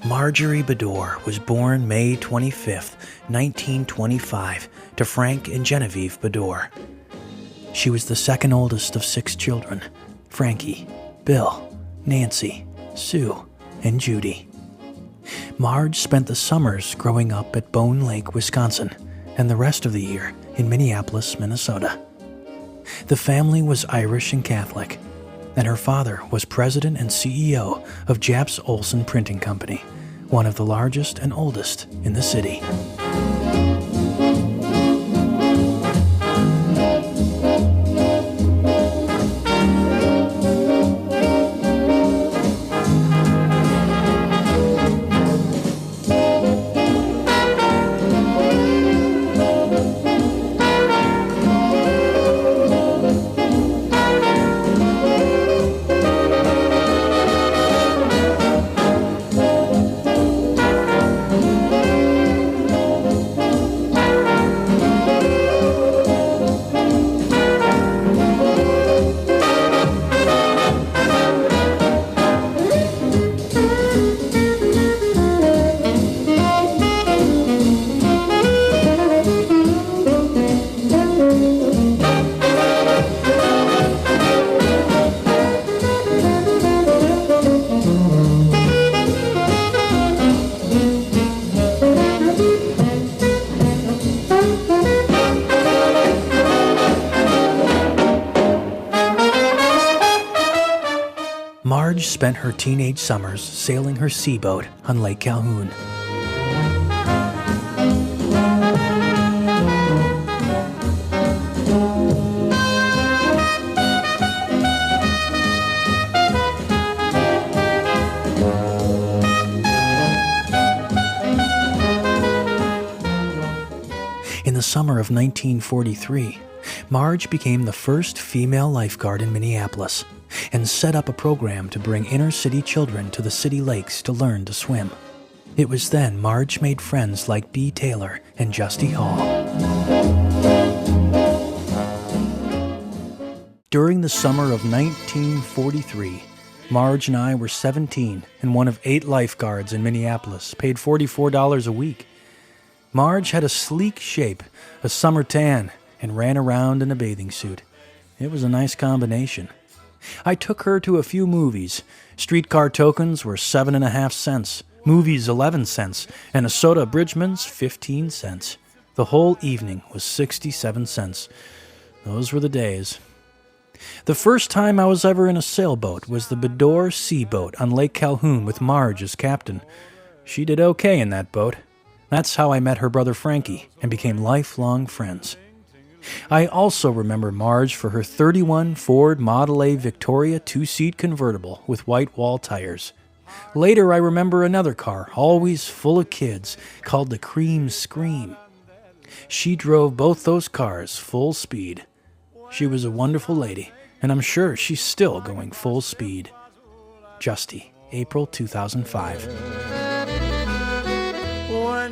Marjorie Bedore was born May 25, 1925, to Frank and Genevieve Bedore. She was the second oldest of 6 children: Frankie, Bill, Nancy, Sue, and Judy. Marge spent the summers growing up at Bone Lake, Wisconsin, and the rest of the year in Minneapolis, Minnesota. The family was Irish and Catholic, and her father was president and CEO of Japs Olson Printing Company, one of the largest and oldest in the city. Marge spent her teenage summers sailing her seaboat on Lake Calhoun. In the summer of 1943, Marge became the first female lifeguard in Minneapolis and set up a program to bring inner-city children to the city lakes to learn to swim. It was then Marge made friends like Bea Taylor and Justy Hall. During the summer of 1943, Marge and I were 17 and one of 8 lifeguards in Minneapolis, paid $44 a week. Marge had a sleek shape, a summer tan, and ran around in a bathing suit. It was a nice combination. I took her to a few movies. Streetcar tokens were 7.5 cents, movies 11 cents, and a soda Bridgman's 15 cents. The whole evening was 67 cents. Those were the days. The first time I was ever in a sailboat was the Bedore Sea Boat on Lake Calhoun with Marge as captain. She did okay in that boat. That's how I met her brother Frankie and became lifelong friends. I also remember Marge for her 31 Ford Model A Victoria 2-seat convertible with white wall tires. Later, I remember another car, always full of kids, called the Cream Scream. She drove both those cars full speed. She was a wonderful lady, and I'm sure she's still going full speed. Justy, April 2005.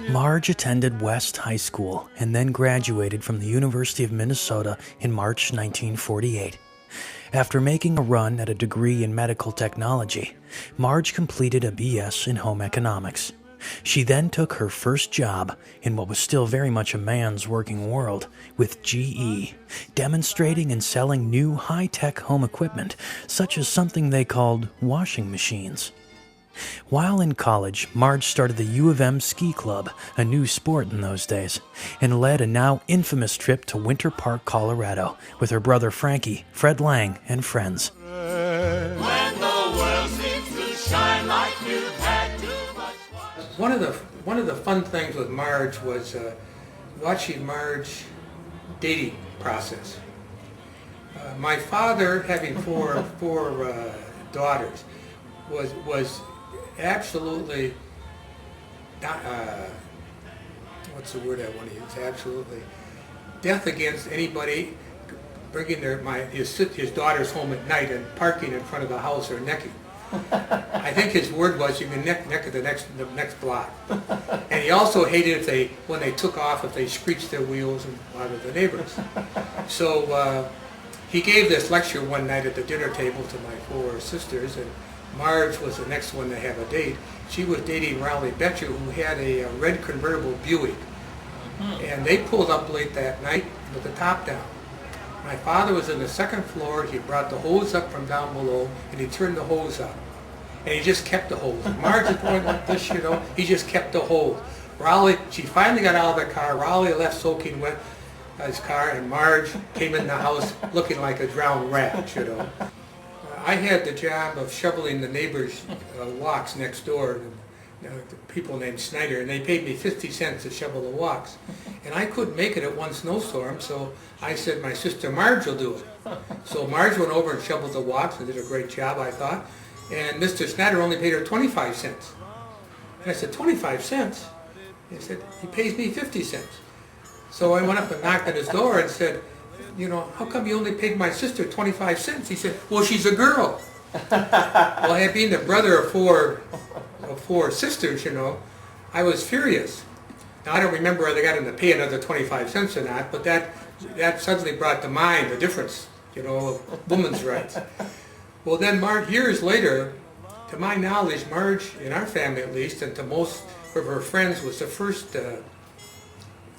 Marge attended West High School and then graduated from the University of Minnesota in March 1948. After making a run at a degree in medical technology, Marge completed a BS in home economics. She then took her first job, in what was still very much a man's working world, with GE, demonstrating and selling new high-tech home equipment, such as something they called washing machines. While in college, Marge started the U of M Ski Club, a new sport in those days, and led a now infamous trip to Winter Park, Colorado, with her brother Frankie, Fred Lang, and friends. When the world seems to shine like you've had too much wine. One of the fun things with Marge was watching Marge dating process. My father, having four daughters, was absolutely not, what's the word I want to use? Absolutely death against anybody bringing his daughters home at night and parking in front of the house or necking. I think his word was you can neck at the next block. And he also hated when they took off, if they screeched their wheels and bothered the neighbors. So he gave this lecture one night at the dinner table to my 4 sisters, and Marge was the next one to have a date. She was dating Raleigh Betcher, who had a red convertible Buick. And they pulled up late that night with the top down. My father was in the 2nd floor. He brought the hose up from down below, and he turned the hose up. And he just kept the hose. And Marge is going like this, you know. He just kept the hose. Raleigh, she finally got out of the car. Raleigh left soaking wet his car, and Marge came in the house looking like a drowned rat, you know. I had the job of shoveling the neighbors' walks next door, people named Snyder, and they paid me 50 cents to shovel the walks. And I couldn't make it at one snowstorm, so I said my sister Marge will do it. So Marge went over and shoveled the walks and did a great job, I thought. And Mr. Snyder only paid her 25 cents. And I said, 25 cents? He said, he pays me 50 cents. So I went up and knocked on his door and said, you know, how come you only paid my sister 25 cents? He said, well, she's a girl. Well, being the brother of four sisters, you know, I was furious. Now, I don't remember whether they got him to pay another 25 cents or not, but that suddenly brought to mind the difference, you know, of women's rights. Well, then, years later, to my knowledge, Marge, in our family at least, and to most of her friends, was the first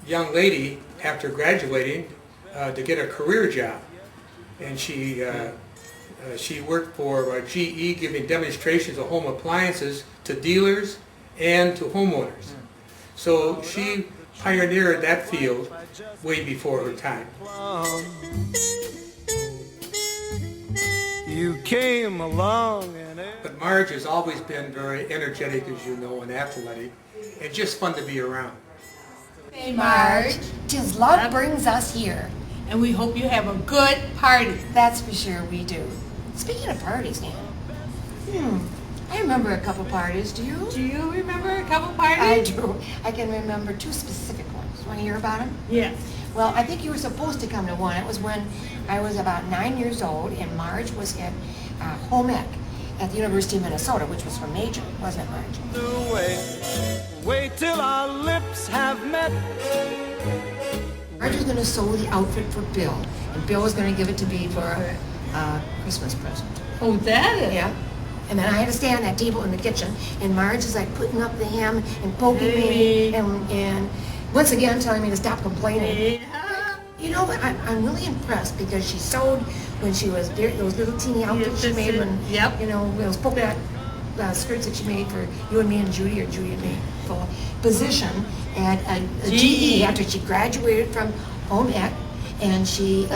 young lady after graduating to get a career job. And she worked for GE, giving demonstrations of home appliances to dealers and to homeowners. So she pioneered that field way before her time. You came along but Marge has always been very energetic, as you know, and athletic, and just fun to be around. Hey Marge, 'tis love brings us here. And we hope you have a good party. That's for sure we do. Speaking of parties, Nan, I remember a couple parties. Do you? Do you remember a couple parties? I do. I can remember 2 specific ones. Want to hear about them? Yes. Well, I think you were supposed to come to one. It was when I was about 9 years old, and Marge was at home ec at the University of Minnesota, which was her major, wasn't it, Marge? Wait till our lips have met. Marge was going to sew the outfit for Bill, and Bill was going to give it to me for a Christmas present. Oh, that is? Yeah. And then I had to stay on that table in the kitchen, and Marge is like putting up the hem and poking me, and once again telling me to stop complaining. Yeah. You know, I'm really impressed because she sewed when she was those little teeny outfits she made when, you know, those polka dot skirts that she made for you and me and Judy, or Judy and me, for position at a GE after she graduated from home ec. And she,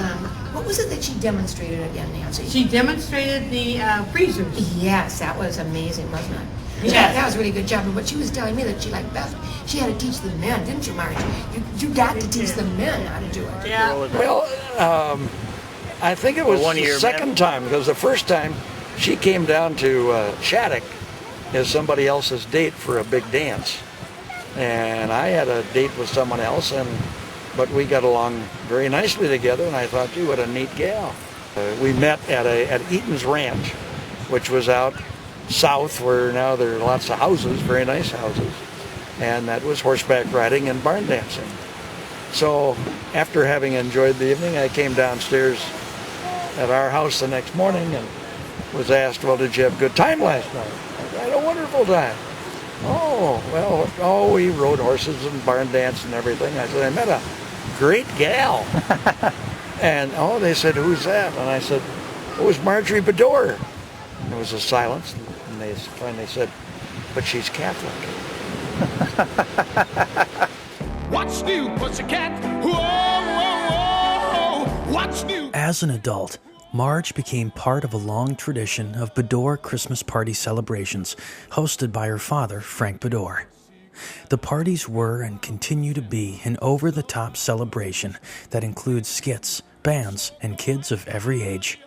what was it that she demonstrated again, Nancy? She demonstrated the freezers. Yes, that was amazing, wasn't it? Yes. Yeah, that was a really good job. But she was telling me that she liked best. She had to teach the men, didn't you, Marge? You got to teach the men how to do it. Yeah. Well, I think it was the second time, because the first time she came down to Shattuck as somebody else's date for a big dance. And I had a date with someone else, but we got along very nicely together, and I thought, gee, what a neat gal. We met at Eaton's Ranch, which was out south where now there are lots of houses, very nice houses, and that was horseback riding and barn dancing. So after having enjoyed the evening, I came downstairs at our house the next morning and was asked, well, did you have a good time last night? I had a wonderful time. Oh, well, we rode horses and barn danced and everything. I said, I met a great gal. And, they said, who's that? And I said, it was Marjorie Bedore. And there was a silence, and they finally said, but she's Catholic. What's new, pussycat? Whoa, whoa, whoa. What's new? As an adult, Marge became part of a long tradition of Bedore Christmas party celebrations hosted by her father, Frank Bedore. The parties were and continue to be an over-the-top celebration that includes skits, bands, and kids of every age.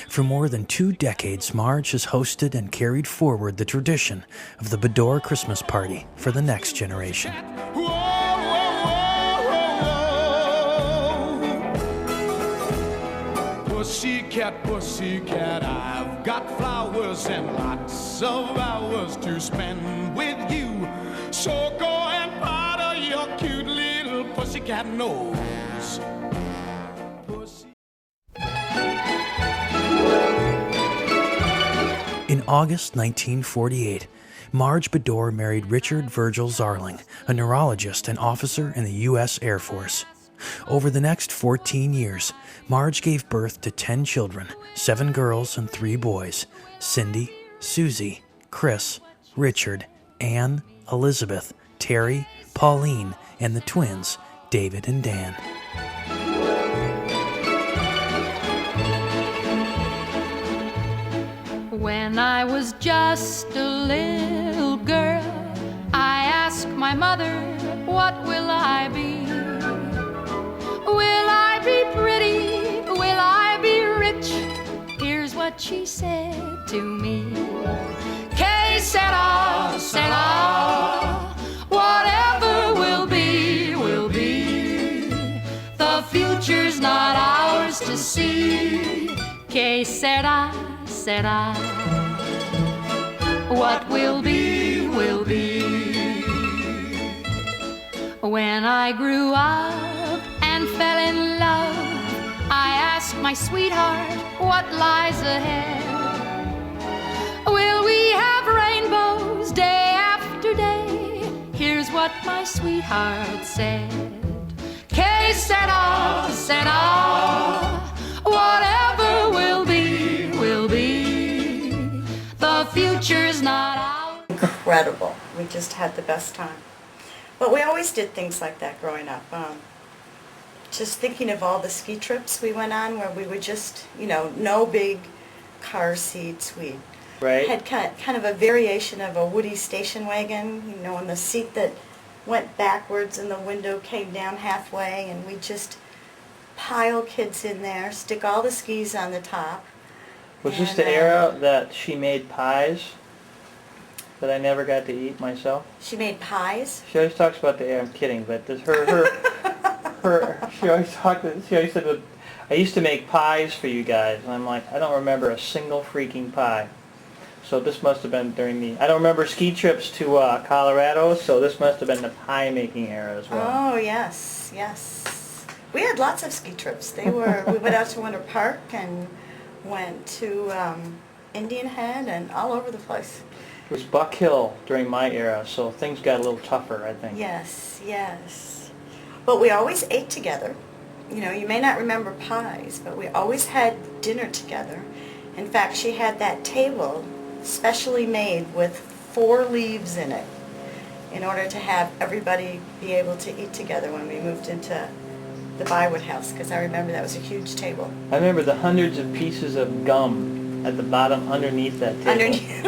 For more than 2 decades, Marge has hosted and carried forward the tradition of the Bedore Christmas party for the next generation. Whoa, whoa, whoa, whoa. Pussycat, pussycat, I've got flowers and lots of hours to spend with you. So go and powder your cute little pussycat nose. In August 1948, Marge Bedore married Richard Virgil Zarling, a neurologist and officer in the U.S. Air Force. Over the next 14 years, Marge gave birth to 10 children, 7 girls and 3 boys: Cindy, Susie, Chris, Richard, Anne, Elizabeth, Terry, Pauline, and the twins, David and Dan. When I was just a little girl, I asked my mother, what will I be? Will I be pretty? Will I be rich? Here's what she said to me. Que sera, sera, whatever will be, will be. The future's not ours to see. Que sera, sera, what will be, will be. When I grew up and fell in love, I asked my sweetheart what lies ahead. Will we have rainbows day after day? Here's what my sweetheart said. Que sera, sera, whatever will be, will be. The future's not ours. Incredible. We just had the best time. But we always did things like that growing up. Just thinking of all the ski trips we went on where we would just, no big car seats. We had kind of a variation of a Woody station wagon, and the seat that went backwards and the window came down halfway, and we just pile kids in there, stick all the skis on the top. Was this the era that she made pies that I never got to eat myself? She made pies? She always talks about the era. I'm kidding, but this, she always said, I used to make pies for you guys, and I'm like, I don't remember a single freaking pie. So this must have been during I don't remember ski trips to Colorado, so this must have been the pie making era as well. Oh, yes, yes. We had lots of ski trips. We went out to Winter Park and went to Indian Head and all over the place. It was Buck Hill during my era, so things got a little tougher, I think. Yes, yes. But we always ate together. You may not remember pies, but we always had dinner together. In fact, she had that table specially made with 4 leaves in it in order to have everybody be able to eat together when we moved into the Bywood house, because I remember that was a huge table. I remember the hundreds of pieces of gum at the bottom underneath that table. Underneath.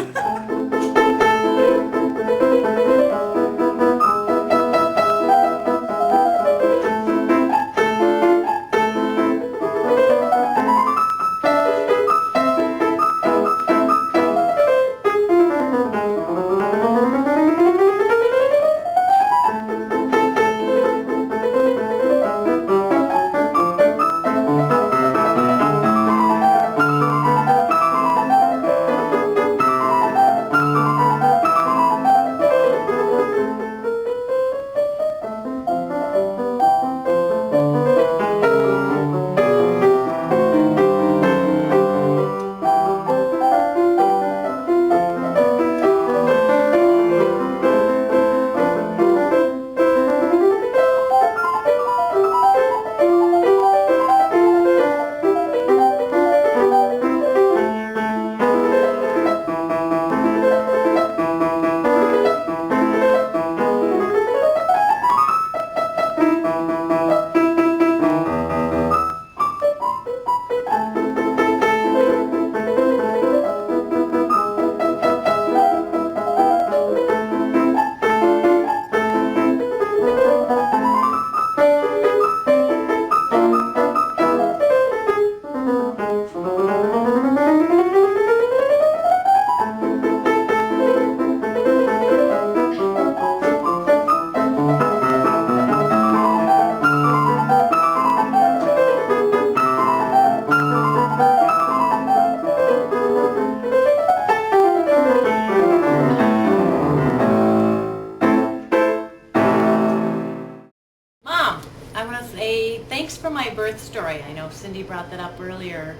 Thanks for my birth story. I know Cindy brought that up earlier.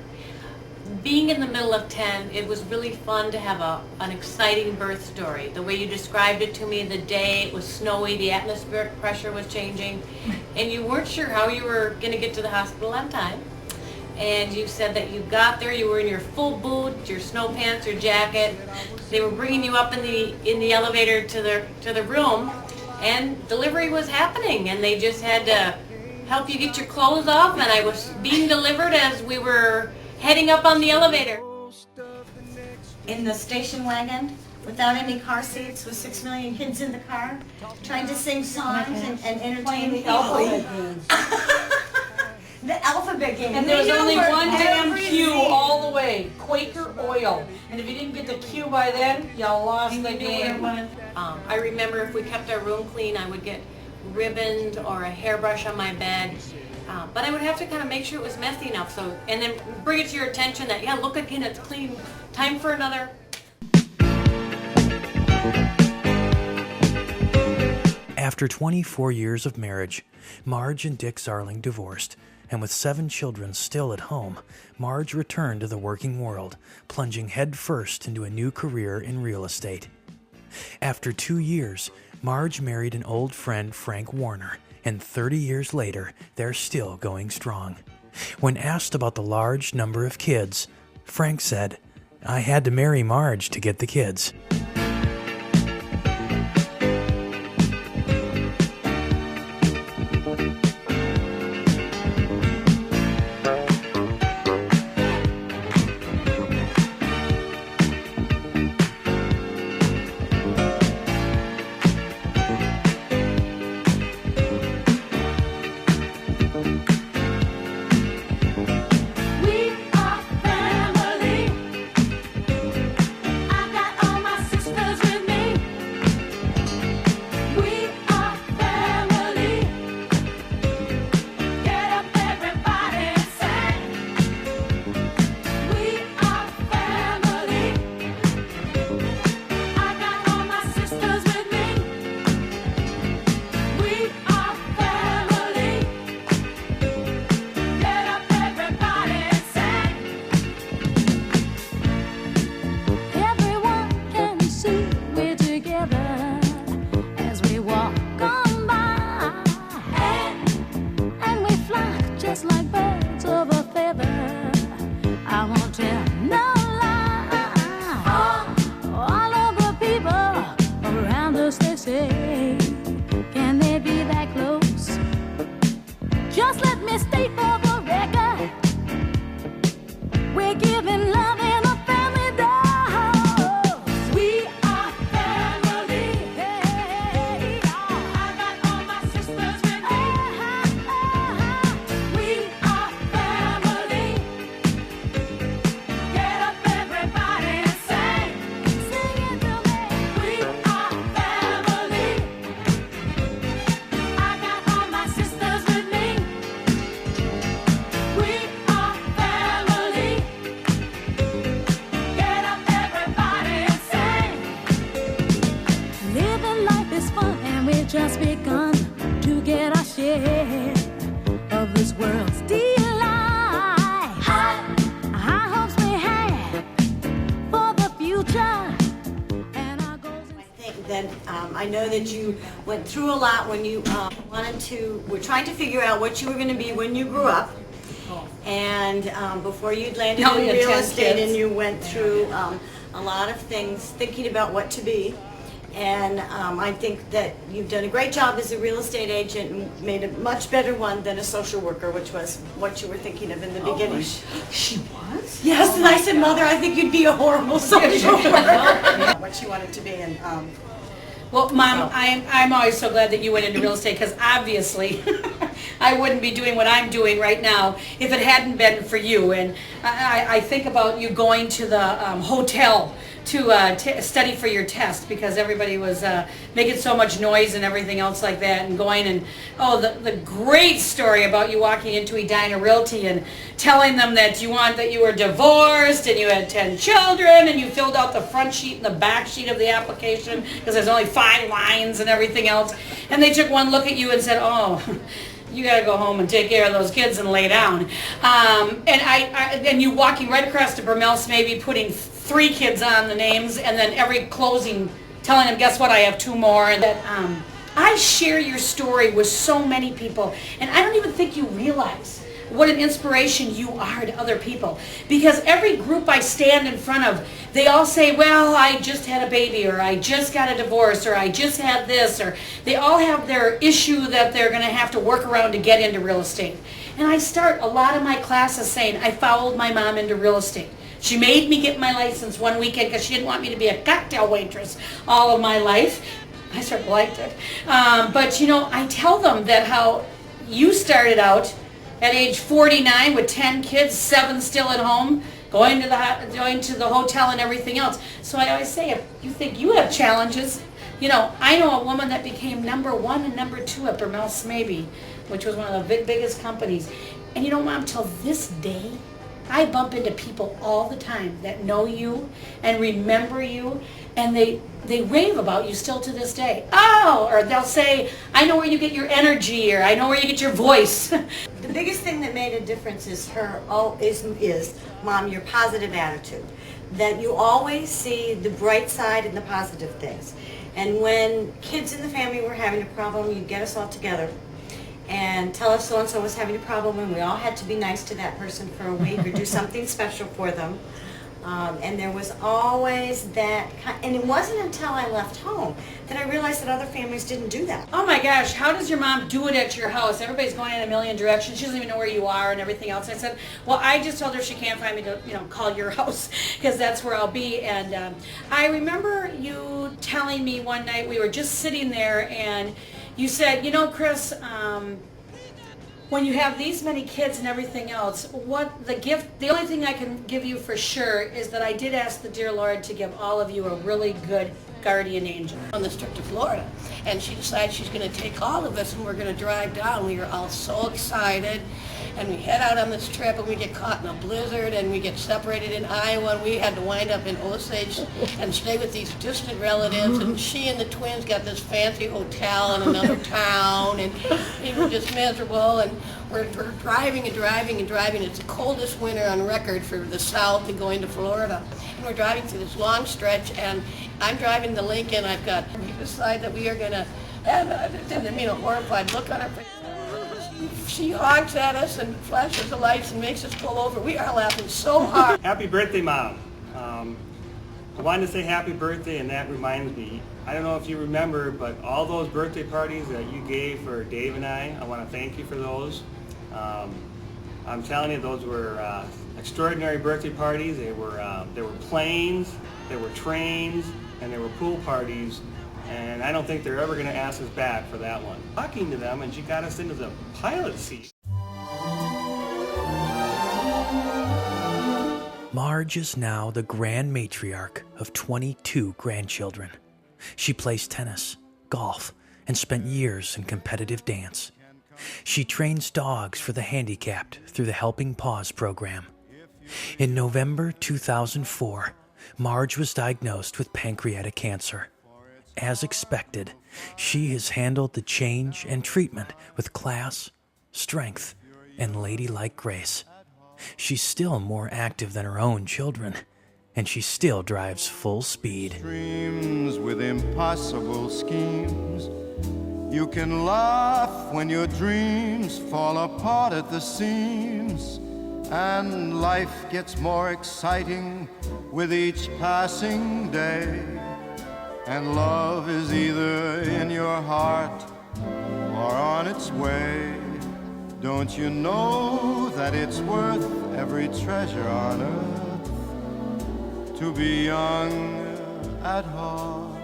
being in the middle of 10, it was really fun to have an exciting birth story. The way you described it to me, the day it was snowy, the atmospheric pressure was changing, and you weren't sure how you were going to get to the hospital on time. And you said that you got there, you were in your full boot, your snow pants, your jacket. They were bringing you up in the elevator to the room, and delivery was happening, and they just had to help you get your clothes off, and I was being delivered as we were heading up on the elevator. In the station wagon, without any car seats, with 6 million kids in the car, trying to sing songs and entertain the elderly. The alphabet game. And there was only one damn cue all the way, Quaker Oil. And if you didn't get the cue by then, you lost the game. I remember if we kept our room clean, I would get ribboned or a hairbrush on my bed. But I would have to kind of make sure it was messy enough, and then bring it to your attention that, yeah, look again, it's clean. Time for another. After 24 years of marriage, Marge and Dick Zarling divorced, and with 7 children still at home, Marge returned to the working world, plunging headfirst into a new career in real estate. After 2 years, Marge married an old friend, Frank Warner, and 30 years later, they're still going strong. When asked about the large number of kids, Frank said, "I had to marry Marge to get the kids." Just begun to get our share of this world's delight. High hopes we have for the future and our goals. I think that I know that you went through a lot when you were trying to figure out what you were going to be when you grew up. And before you'd landed in real estate, and you went through a lot of things, thinking about what to be. And I think that you've done a great job as a real estate agent and made a much better one than a social worker, which was what you were thinking of in the beginning. She was? Yes, and I said, Mother, I think you'd be a horrible social worker. What she wanted to be. And well, Mom, I'm always so glad that you went into real estate, because obviously I wouldn't be doing what I'm doing right now if it hadn't been for you. And I think about you going to the hotel to study for your test, because everybody was making so much noise and everything else like that, and going and, oh, the great story about you walking into Edina Realty and telling them that you were divorced and you had 10 children, and you filled out the front sheet and the back sheet of the application because there's only 5 lines and everything else, and they took one look at you and said, oh, you gotta go home and take care of those kids and lay down. And you walking right across to Vermel's, maybe putting 3 kids on the names, and then every closing telling them, guess what, I have 2 more. And that I share your story with so many people, and I don't even think you realize what an inspiration you are to other people. Because every group I stand in front of, they all say, well, I just had a baby, or I just got a divorce, or I just had this, or they all have their issue that they're going to have to work around to get into real estate. And I start a lot of my classes saying, I followed my mom into real estate. She made me get my license one weekend because she didn't want me to be a cocktail waitress all of my life. I sort of liked it. But, you know, I tell them that how you started out at age 49 with 10 kids, 7 still at home, going to the hotel and everything else. So I always say, if you think you have challenges, you know, I know a woman that became #1 and #2 at Vermel's Maybe, which was one of the biggest companies. And you know, Mom, till this day, I bump into people all the time that know you and remember you, and they rave about you still to this day. Oh, or they'll say, I know where you get your energy, or I know where you get your voice. The biggest thing that made a difference is Mom, your positive attitude. That you always see the bright side and the positive things. And when kids in the family were having a problem, you'd get us all together and tell us so-and-so was having a problem, and we all had to be nice to that person for a week or do something special for them. And there was always that, and it wasn't until I left home that I realized that other families didn't do that. Oh my gosh, how does your mom do it at your house? Everybody's going in a million directions. She doesn't even know where you are and everything else. I said, well, I just told her if she can't find me to, you know, call your house, because that's where I'll be. And I remember you telling me one night, we were just sitting there, and you said, you know, Chris, when you have these many kids and everything else, the only thing I can give you for sure is that I did ask the dear Lord to give all of you a really good guardian angel. On this trip to Florida, and she decided she's going to take all of us and we're going to drive down. We were all so excited, and we head out on this trip, and we get caught in a blizzard, and we get separated in Iowa, and we had to wind up in Osage and stay with these distant relatives, and she and the twins got this fancy hotel in another town, and we were just miserable, and we're driving and driving and driving. It's the coldest winter on record for the South and going to Florida, and we're driving through this long stretch, and I'm driving the Lincoln. I've got, we decide that we are going to, and didn't mean a horrified look on her face. She honks at us and flashes the lights and makes us pull over. We are laughing so hard. Happy birthday, Mom. I wanted to say happy birthday, and that reminds me, I don't know if you remember, but all those birthday parties that you gave for Dave and I want to thank you for those. I'm telling you, those were extraordinary birthday parties. There were planes, there were trains, and there were pool parties. And I don't think they're ever going to ask us back for that one. Talking to them, and she got us into the pilot seat. Marge is now the grand matriarch of 22 grandchildren. She plays tennis, golf, and spent years in competitive dance. She trains dogs for the handicapped through the Helping Paws program. In November 2004, Marge was diagnosed with pancreatic cancer. As expected, she has handled the change and treatment with class, strength, and ladylike grace. She's still more active than her own children, and she still drives full speed. Dreams with impossible schemes. You can laugh when your dreams fall apart at the seams, and life gets more exciting with each passing day. And love is either in your heart or on its way. Don't you know that it's worth every treasure on earth to be young at heart?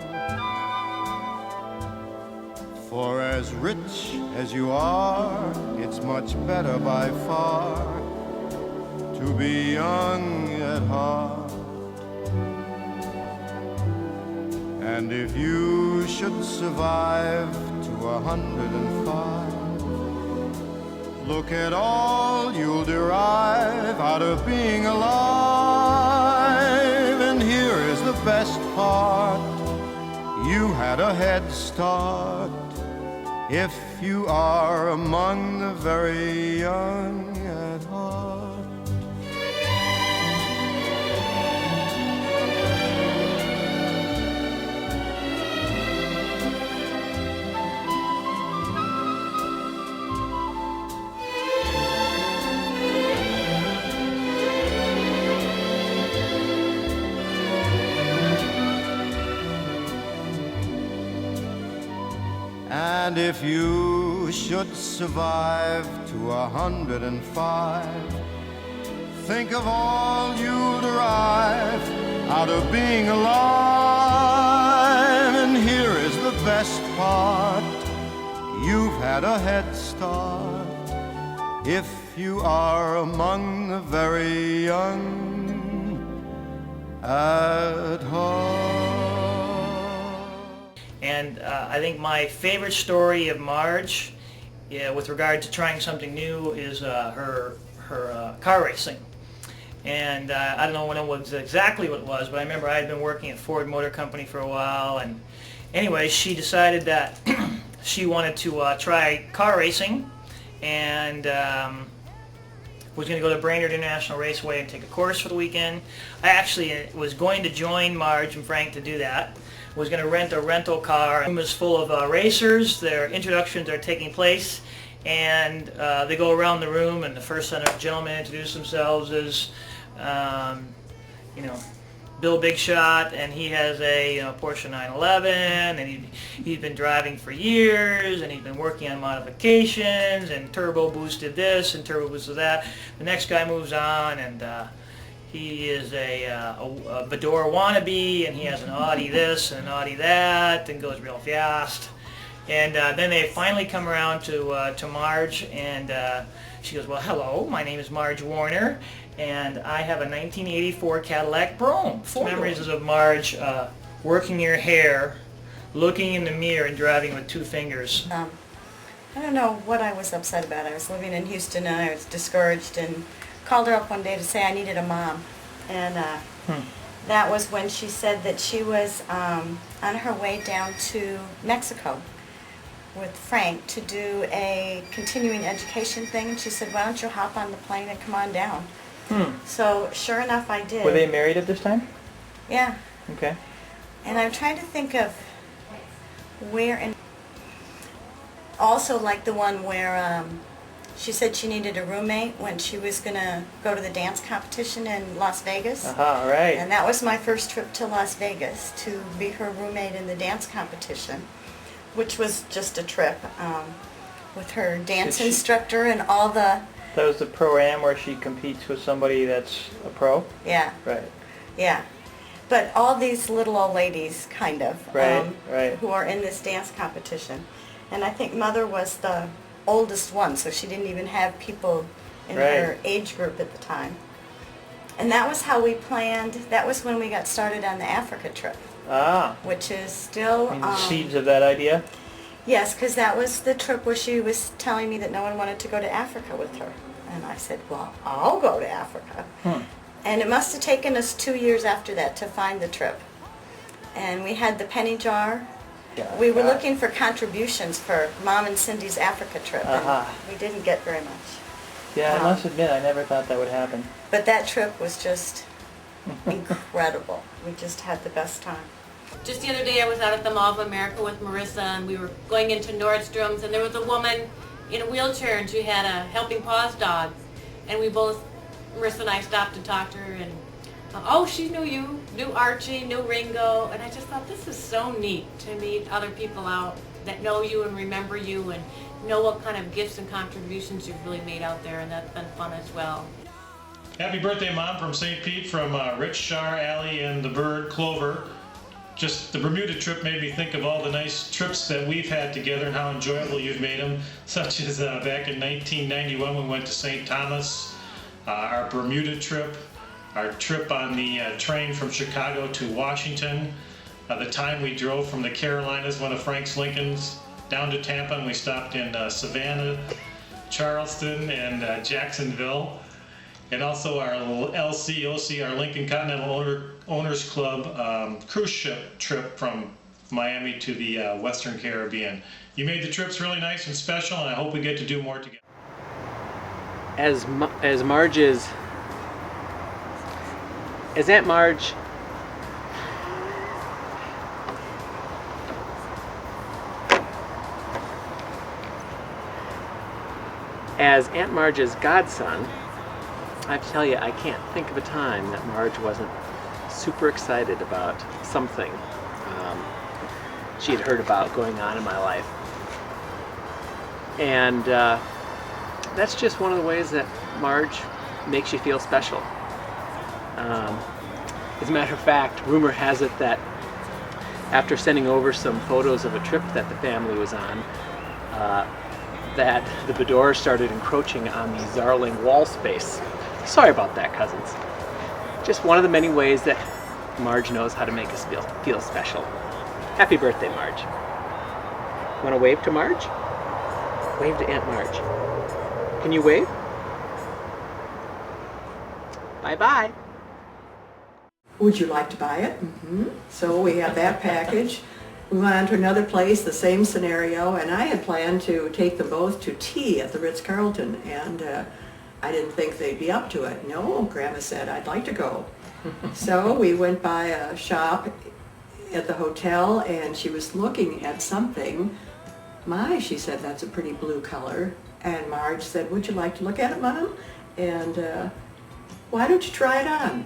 For as rich as you are, it's much better by far to be young at heart. And if you should survive to 105, look at all you'll derive out of being alive. And here is the best part, you had a head start. if you are among the very young at heart. And if you should survive to 105, think of all you'll derive out of being alive. And here is the best part, you've had a head start if you are among the very young at heart. And I think my favorite story of Marge, with regard to trying something new, is her car racing. And I don't know when it was exactly what it was, but I remember I had been working at Ford Motor Company for a while, and anyway, she decided that she wanted to try car racing, and was going to go to Brainerd International Raceway and take a course for the weekend. I actually was going to join Marge and Frank to do that. Was going to rent a rental car. The room is full of racers. Their introductions are taking place, and they go around the room, and the first gentleman introduce themselves as, Bill Big Shot, and he has a Porsche 911, and he's been driving for years, and he's been working on modifications, and turbo boosted this and turbo boosted that. The next guy moves on, and he is a Fedora wannabe, and he has an Audi this and an Audi that, and goes real fast. And then they finally come around to Marge, and she goes, "Well, hello, my name is Marge Warner, and I have a 1984 Cadillac Brougham." Memories of Marge working your hair, looking in the mirror, and driving with two fingers. I don't know what I was upset about. I was living in Houston, and I was discouraged, and called her up one day to say I needed a mom. And that was when she said that she was on her way down to Mexico with Frank to do a continuing education thing, and she said, "Why don't you hop on the plane and come on down?" So sure enough, I did. Were they married at this time? Yeah. Okay. And I'm trying to think of where, and also like the one where she said she needed a roommate when she was going to go to the dance competition in Las Vegas. Right. And that was my first trip to Las Vegas, to be her roommate in the dance competition, which was just a trip with her dance instructor and all the... That was the Pro-Am where she competes with somebody that's a pro? Yeah. Right. Yeah. But all these little old ladies, kind of, right. who are in this dance competition. And I think Mother was the oldest one, so she didn't even have people in her age group at the time. And that was how we planned. That was when we got started on the Africa trip. Which is still... the seeds of that idea? Yes, because that was the trip where she was telling me that no one wanted to go to Africa with her. And I said, well, I'll go to Africa. And it must have taken us 2 years after that to find the trip. And we had the penny jar. We were looking for contributions for Mom and Cindy's Africa trip, and we didn't get very much. Yeah, I must admit, I never thought that would happen. But that trip was just incredible. We just had the best time. Just the other day I was out at the Mall of America with Marissa, and we were going into Nordstrom's, and there was a woman in a wheelchair, and she had a Helping Paws dog. And we both, Marissa and I, stopped to talk to her, and she knew you, knew Archie, knew Ringo, and I just thought this is so neat to meet other people out that know you and remember you and know what kind of gifts and contributions you've really made out there, and that's been fun as well. Happy birthday, Mom, from St. Pete, from Rich, Shar, Allie, and the bird, Clover. Just the Bermuda trip made me think of all the nice trips that we've had together and how enjoyable you've made them, such as back in 1991 we went to St. Thomas, our Bermuda trip, our trip on the train from Chicago to Washington, the time we drove from the Carolinas, one of Frank's Lincolns, down to Tampa, and we stopped in Savannah, Charleston, and Jacksonville, and also our LCOC, our Lincoln Continental Owners Club cruise ship trip from Miami to the Western Caribbean. You made the trips really nice and special, and I hope we get to do more together. As Aunt Marge as Aunt Marge's godson, I have to tell you, I can't think of a time that Marge wasn't super excited about something she had heard about going on in my life. And that's just one of the ways that Marge makes you feel special. As a matter of fact, rumor has it that after sending over some photos of a trip that the family was on, that the Bedores started encroaching on the Zarling wall space. Sorry about that, cousins. Just one of the many ways that Marge knows how to make us feel special. Happy birthday, Marge. Want to wave to Marge? Wave to Aunt Marge. Can you wave? Bye-bye. Would you like to buy it? Mm-hmm. So we have that package. We went on to another place, the same scenario, and I had planned to take them both to tea at the Ritz-Carlton, and I didn't think they'd be up to it. No, Grandma said, I'd like to go. So we went by a shop at the hotel, and she was looking at something. My, she said, that's a pretty blue color. And Marge said, would you like to look at it, Mom? And why don't you try it on?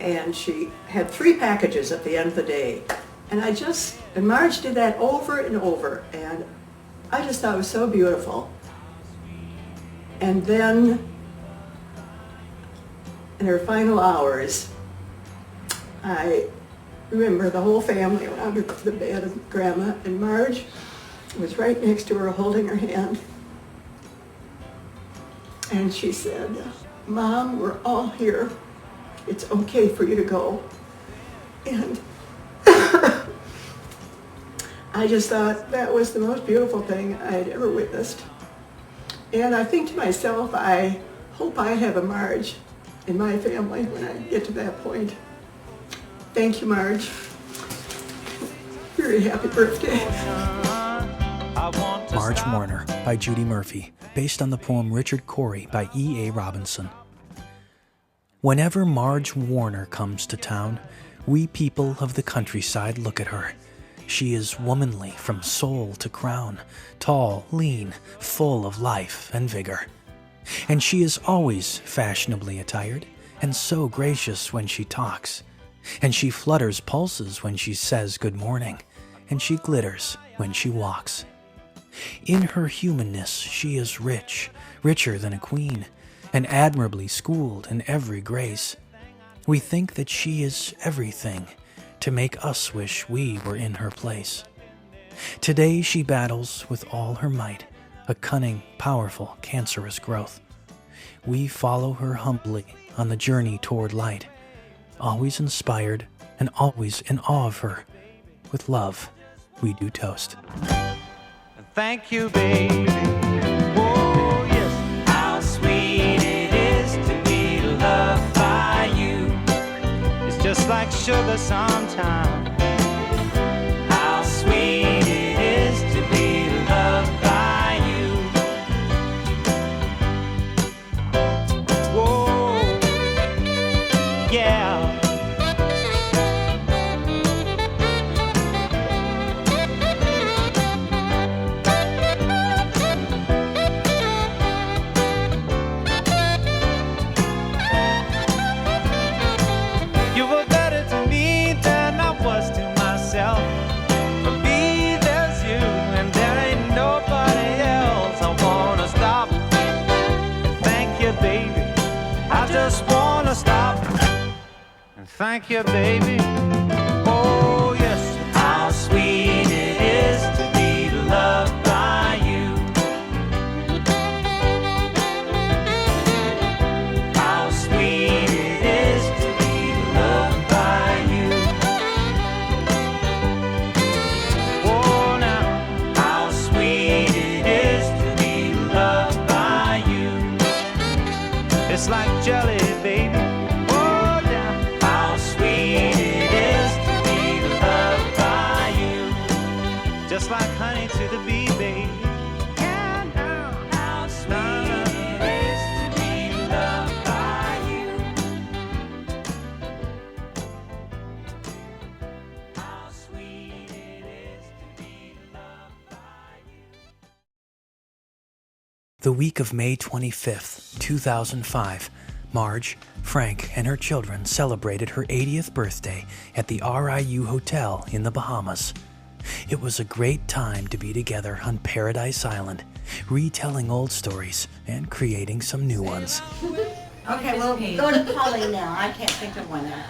And she had 3 packages at the end of the day. And Marge did that over and over, and I just thought it was so beautiful. And then, in her final hours, I remember the whole family went under the bed of Grandma, and Marge was right next to her holding her hand. And she said, Mom, we're all here. It's okay for you to go. And I just thought that was the most beautiful thing I had ever witnessed. And I think to myself, I hope I have a Marge in my family when I get to that point. Thank you, Marge. Very happy birthday. Marge Warner by Judy Murphy, based on the poem Richard Cory by E.A. Robinson. Whenever Marge Warner comes to town, we people of the countryside look at her. She is womanly from soul to crown, tall, lean, full of life and vigor. And she is always fashionably attired, and so gracious when she talks. And she flutters pulses when she says good morning, and she glitters when she walks. In her humanness she is rich, richer than a queen, and admirably schooled in every grace. We think that she is everything, to make us wish we were in her place. Today she battles with all her might, a cunning, powerful, cancerous growth. We follow her humbly on the journey toward light, always inspired and always in awe of her. With love, we do toast. Thank you, baby. Oh, yes. How sweet it is to be loved by you. It's just like sugar sometimes. How sweet it is to be loved by you. Whoa, yeah. Thank you, baby. Oh, yes. How sweet it is to be loved by you. How sweet it is to be loved by you. Oh, now, how sweet it is to be loved by you. It's like jelly, baby. It is The week of May 25th, 2005, Marge, Frank, and her children celebrated her 80th birthday at the RIU Hotel in the Bahamas. It was a great time to be together on Paradise Island, retelling old stories and creating some new ones. Okay, well, go to Polly now. I can't think of one now.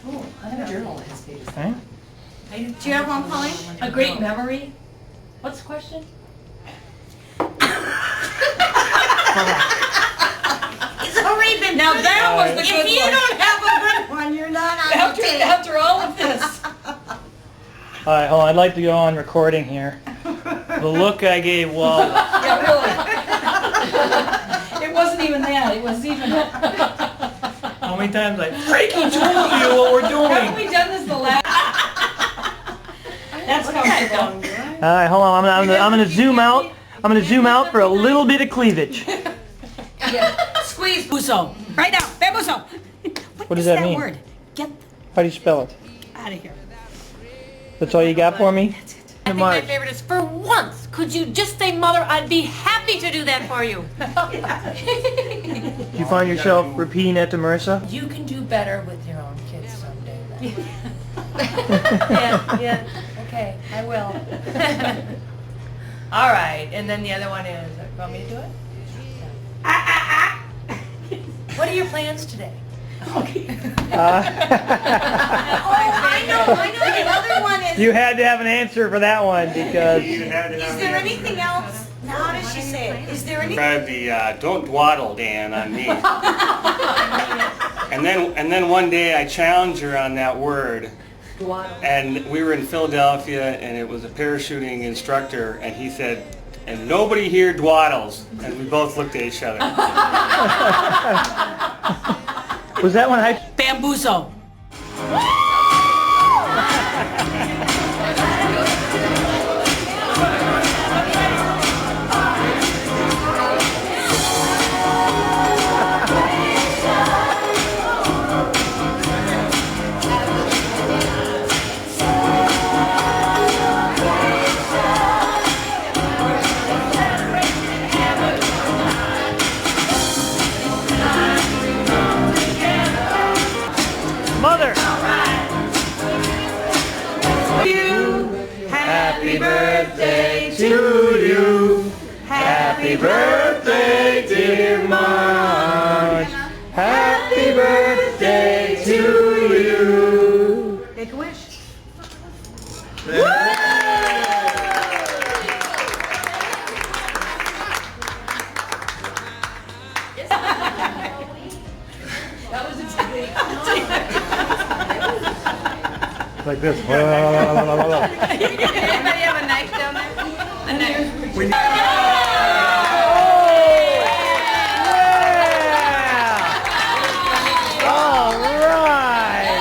Oh, I have a journal that has pages. Okay. Do you have one, Polly? A great memory? What's the question? It's already been Now that was the good If you one. don't have a good one, you're not on the tape. After all of this. All right, hold on. I'd like to go on recording here. The look I gave Walt. Yeah, really. It wasn't even that. It was even. How many times I freaking told you what we're doing? Haven't we done this the last? That's comfortable. All right, hold on. I'm gonna zoom out. I'm gonna zoom out for a little bit of cleavage. Yeah. Squeeze Buso. Right now. Bambuso. What does that mean? Word? Get How do you spell it? out of here. That's all you got for me? I think my favorite is, for once, could you just say, Mother, I'd be happy to do that for you. Do you find yourself repeating that to Marissa? You can do better with your own kids someday. Yeah, okay, I will. All right, and then the other one is, you want me to do it? What are your plans today? Okay. I know. The other one is, You had to have an answer for that one because... is there anything else? Now, how does she say it? Is there anything? Tried the don't dwaddle Dan on me. and then one day I challenged her on that word. And we were in Philadelphia and it was a parachuting instructor and he said, and nobody here dwaddles. And we both looked at each other. Was that one I... Bambuso. Mother! Happy birthday to you. Happy birthday, dear Marge. Happy birthday to you. Make a wish. That was exciting. Like this. Anybody have a knife down there? A knife. All right!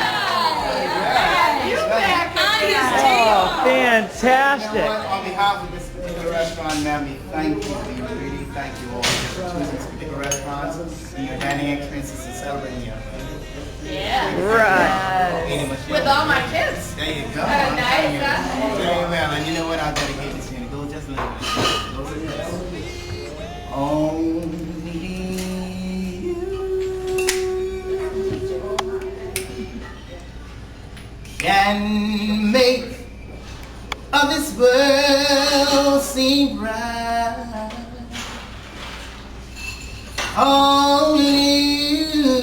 Oh, fantastic! On behalf of this particular restaurant, ma'am, we thank you. We really thank you all for choosing this particular restaurant and your dining experiences and celebrating your Right. With all my kids. There you go. Nice. Very well. And you know what? I'll dedicate this to you. Go just a little bit. Go like this. Only you can make of this world seem bright. Only you,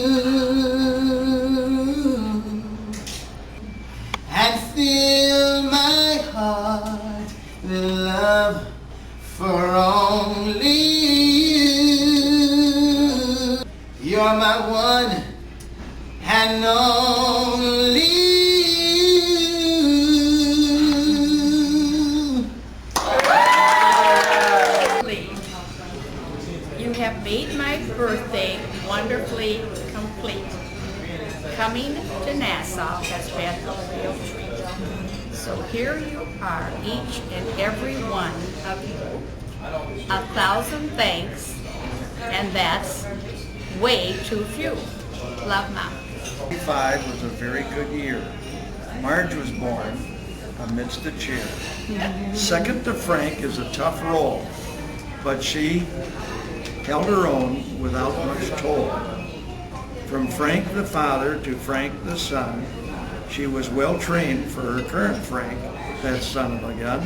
and fill my heart with love for only you. You're my one and only you. You have made my birthday wonderfully complete. Coming to Nassau has been a real treat. So here you are, each and every one of you. 1,000 thanks, and that's way too few. Love, Mom. 1985 was a very good year. Marge was born amidst the cheer. Second to Frank is a tough role, but she held her own without much toll. From Frank the father to Frank the son, she was well trained for her current Frank, that son of a gun.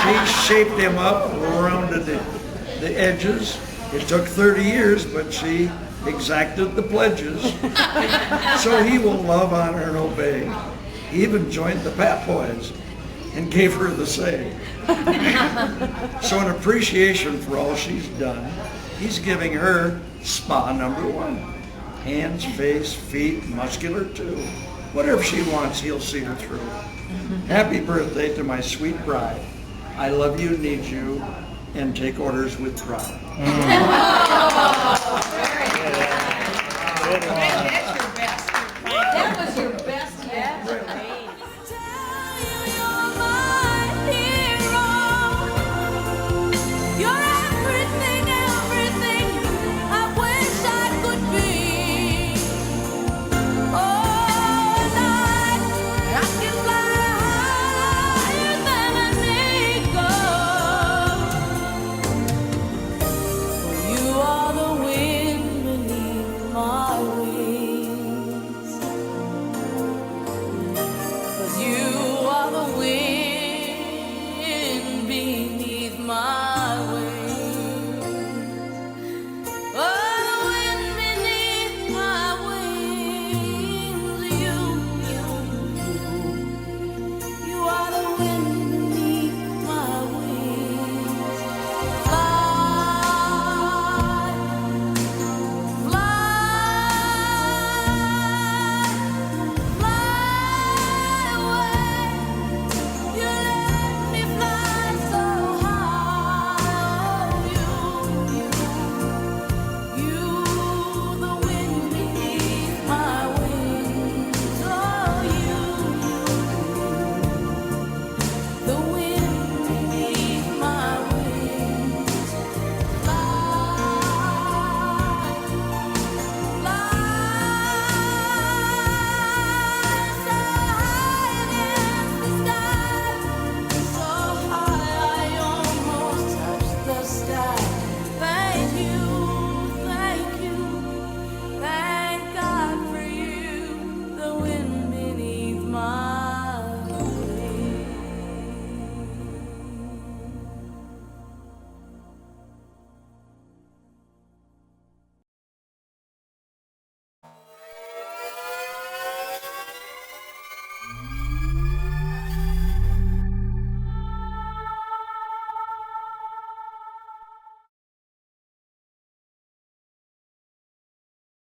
She shaped him up, rounded the edges. It took 30 years, but she exacted the pledges. So he will love, honor, and obey. He even joined the Pat Boys and gave her the say. So in appreciation for all she's done, he's giving her spa number 1. Hands, face, feet, muscular too. Whatever she wants, he'll see her through. Happy birthday to my sweet bride. I love you, need you, and take orders with pride. Good one.